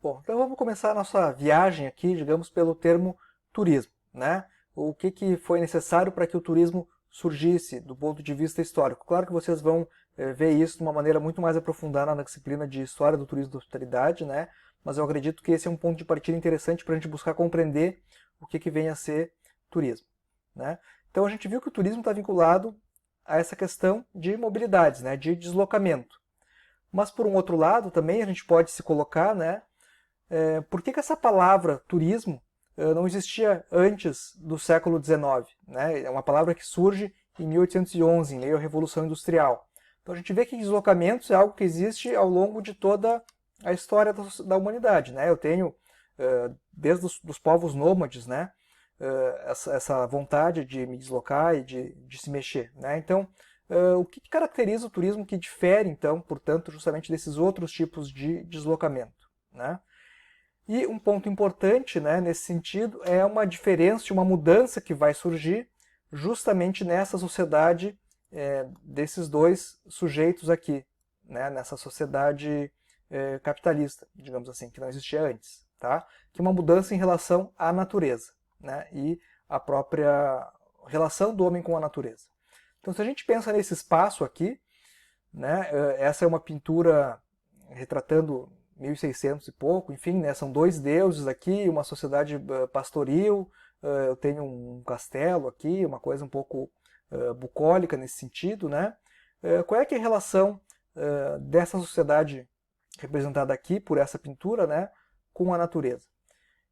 Bom, então vamos começar a nossa viagem aqui, digamos, pelo termo turismo, né? O que foi necessário para que o turismo surgisse do ponto de vista histórico. Claro que vocês vão ver isso de uma maneira muito mais aprofundada na disciplina de História do Turismo e da Hospitalidade, né? Mas eu acredito que esse é um ponto de partida interessante para a gente buscar compreender o que vem a ser turismo, né? Então a gente viu que o turismo está vinculado a essa questão de mobilidades, né? De deslocamento. Mas por um outro lado também a gente pode se colocar, né? Por que essa palavra turismo não existia antes do século XIX? Né? É uma palavra que surge em 1811, em meio à Revolução Industrial. Então a gente vê que deslocamentos é algo que existe ao longo de toda a história da humanidade. Né? Eu tenho, desde os povos nômades, né? Essa vontade de me deslocar e de se mexer. Né? Então, o que caracteriza o turismo que difere, então, portanto, justamente desses outros tipos de deslocamento? Né? E um ponto importante, né, nesse sentido é uma diferença, uma mudança que vai surgir justamente nessa sociedade desses dois sujeitos aqui, né, nessa sociedade capitalista, digamos assim, que não existia antes, tá? Que é uma mudança em relação à natureza, né, e a própria relação do homem com a natureza. Então, se a gente pensa nesse espaço aqui, né, essa é uma pintura retratando 1600 e pouco, enfim, né, são dois deuses aqui, uma sociedade pastoril, eu tenho um castelo aqui, uma coisa um pouco bucólica nesse sentido, né? Qual é que é a relação dessa sociedade representada aqui por essa pintura, né, com a natureza?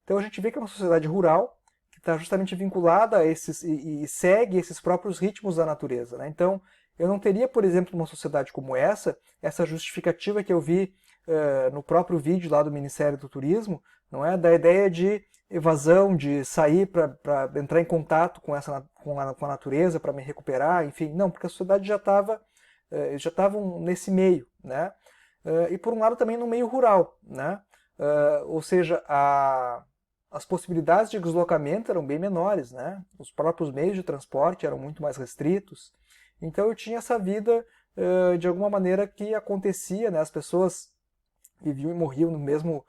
Então a gente vê que é uma sociedade rural que está justamente vinculada a esses e segue esses próprios ritmos da natureza, né? Então eu não teria, por exemplo, numa sociedade como essa justificativa que eu vi no próprio vídeo lá do Ministério do Turismo, não é, da ideia de evasão, de sair para entrar em contato com a natureza para me recuperar, enfim, não, porque a sociedade já estavam nesse meio, né? E por um lado também no meio rural, né? Ou seja, as possibilidades de deslocamento eram bem menores, né? Os próprios meios de transporte eram muito mais restritos. Então eu tinha essa vida de alguma maneira que acontecia, né? As pessoas viviam e morriam no mesmo,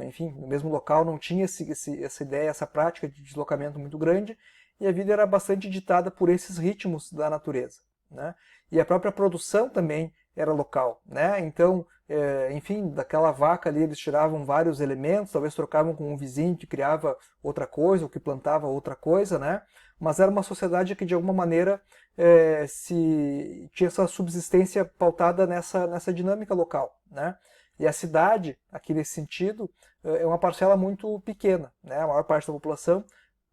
enfim, no mesmo local, não tinha essa ideia, essa prática de deslocamento muito grande, e a vida era bastante ditada por esses ritmos da natureza, né? E a própria produção também era local, né? Então, enfim, daquela vaca ali eles tiravam vários elementos, talvez trocavam com um vizinho que criava outra coisa, ou que plantava outra coisa, né? Mas era uma sociedade que de alguma maneira tinha essa subsistência pautada nessa dinâmica local, né? E a cidade, aqui nesse sentido, é uma parcela muito pequena, né? A maior parte da população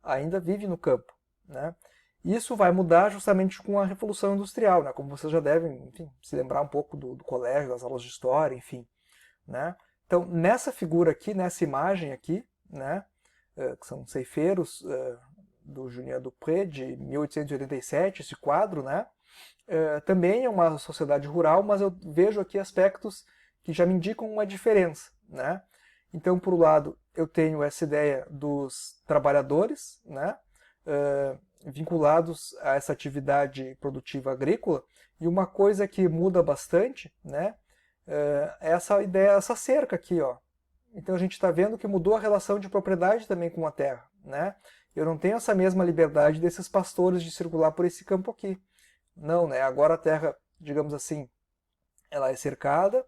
ainda vive no campo, né? Isso vai mudar justamente com a Revolução Industrial, né? Como vocês já devem, enfim, se lembrar um pouco do colégio, das aulas de história, enfim, né? Então, nessa figura aqui, nessa imagem aqui, né, que são ceifeiros do Julien Dupré, de 1887, esse quadro, né? Também é uma sociedade rural, mas eu vejo aqui aspectos que já me indicam uma diferença, né? Então, por um lado, eu tenho essa ideia dos trabalhadores, né, vinculados a essa atividade produtiva agrícola, e uma coisa que muda bastante, né, é essa ideia, essa cerca aqui, ó. Então a gente está vendo que mudou a relação de propriedade também com a terra, né? Eu não tenho essa mesma liberdade desses pastores de circular por esse campo aqui. Não, né? Agora a terra, digamos assim, ela é cercada,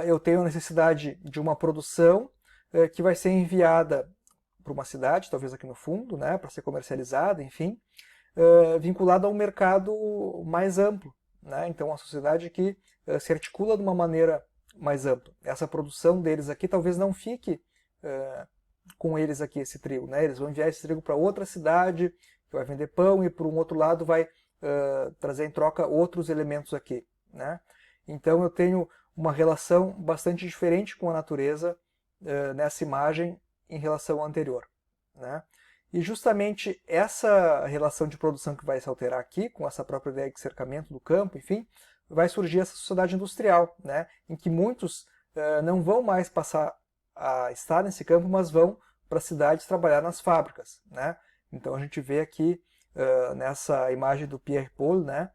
eu tenho a necessidade de uma produção que vai ser enviada para uma cidade, talvez aqui no fundo, né, para ser comercializada, enfim, vinculada a um mercado mais amplo, né? Então a sociedade que se articula de uma maneira mais ampla. Essa produção deles aqui talvez não fique com eles aqui, esse trigo, né? Eles vão enviar esse trigo para outra cidade, que vai vender pão, e por um outro lado vai trazer em troca outros elementos aqui, né? Então eu tenho uma relação bastante diferente com a natureza nessa imagem em relação à anterior, né? E justamente essa relação de produção que vai se alterar aqui, com essa própria ideia de cercamento do campo, enfim, vai surgir essa sociedade industrial, né? Em que muitos não vão mais passar a estar nesse campo, mas vão para as cidades trabalhar nas fábricas, né? Então a gente vê aqui nessa imagem do Pierre Paul, né?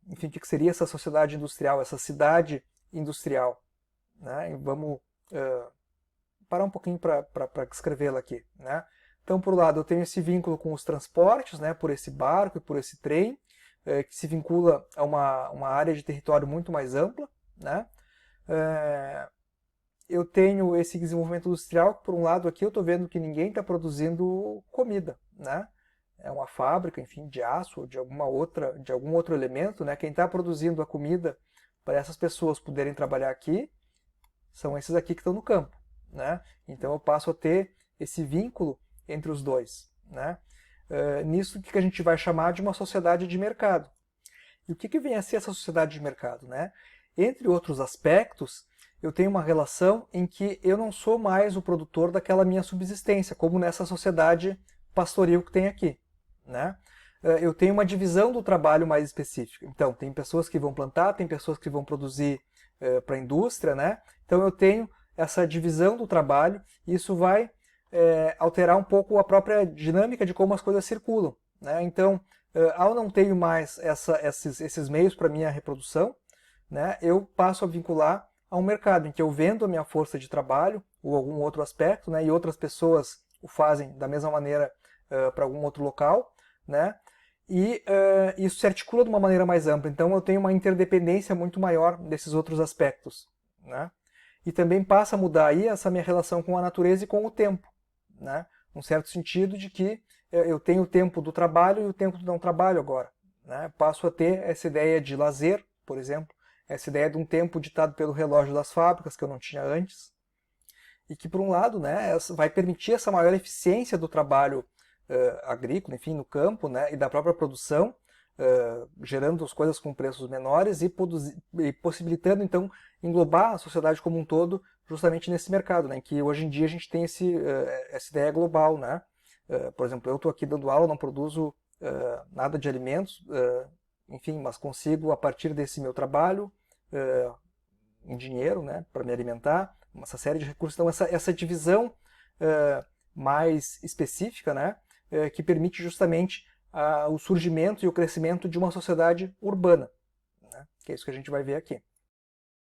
Enfim, o que seria essa sociedade industrial, essa cidade industrial, né? E vamos parar um pouquinho para escrevê-la aqui, né? Então, por um lado, eu tenho esse vínculo com os transportes, né, por esse barco e por esse trem, que se vincula a uma área de território muito mais ampla, né? Eu tenho esse desenvolvimento industrial, que por um lado aqui eu estou vendo que ninguém está produzindo comida, né? É uma fábrica, enfim, de aço ou de algum outro elemento, né? Quem está produzindo a comida para essas pessoas poderem trabalhar aqui são esses aqui que estão no campo, né? Então eu passo a ter esse vínculo entre os dois, né? Nisso que a gente vai chamar de uma sociedade de mercado. E o que vem a ser essa sociedade de mercado, né? Entre outros aspectos, eu tenho uma relação em que eu não sou mais o produtor daquela minha subsistência, como nessa sociedade pastoril que tem aqui, né? Eu tenho uma divisão do trabalho mais específica. Então, tem pessoas que vão plantar, tem pessoas que vão produzir para a indústria, né? Então eu tenho essa divisão do trabalho e isso vai alterar um pouco a própria dinâmica de como as coisas circulam, né? Então, ao não ter mais esses meios para minha reprodução, né, eu passo a vincular a um mercado em que eu vendo a minha força de trabalho ou algum outro aspecto, né, e outras pessoas o fazem da mesma maneira para algum outro local, né, e isso se articula de uma maneira mais ampla. Então eu tenho uma interdependência muito maior desses outros aspectos, né? E também passa a mudar aí essa minha relação com a natureza e com o tempo, né? Um certo sentido de que eu tenho o tempo do trabalho e o tempo do não trabalho agora, né? Passo a ter essa ideia de lazer, por exemplo, essa ideia de um tempo ditado pelo relógio das fábricas que eu não tinha antes, e que por um lado, né, vai permitir essa maior eficiência do trabalho agrícola, enfim, no campo, né, e da própria produção, gerando as coisas com preços menores e possibilitando, então, englobar a sociedade como um todo justamente nesse mercado, né, em que hoje em dia a gente tem essa ideia global, né? Por exemplo, eu estou aqui dando aula, não produzo nada de alimentos, enfim, mas consigo, a partir desse meu trabalho, em dinheiro, né, para me alimentar, essa série de recursos. Então, essa divisão mais específica, né, que permite justamente o surgimento e o crescimento de uma sociedade urbana, né, que é isso que a gente vai ver aqui.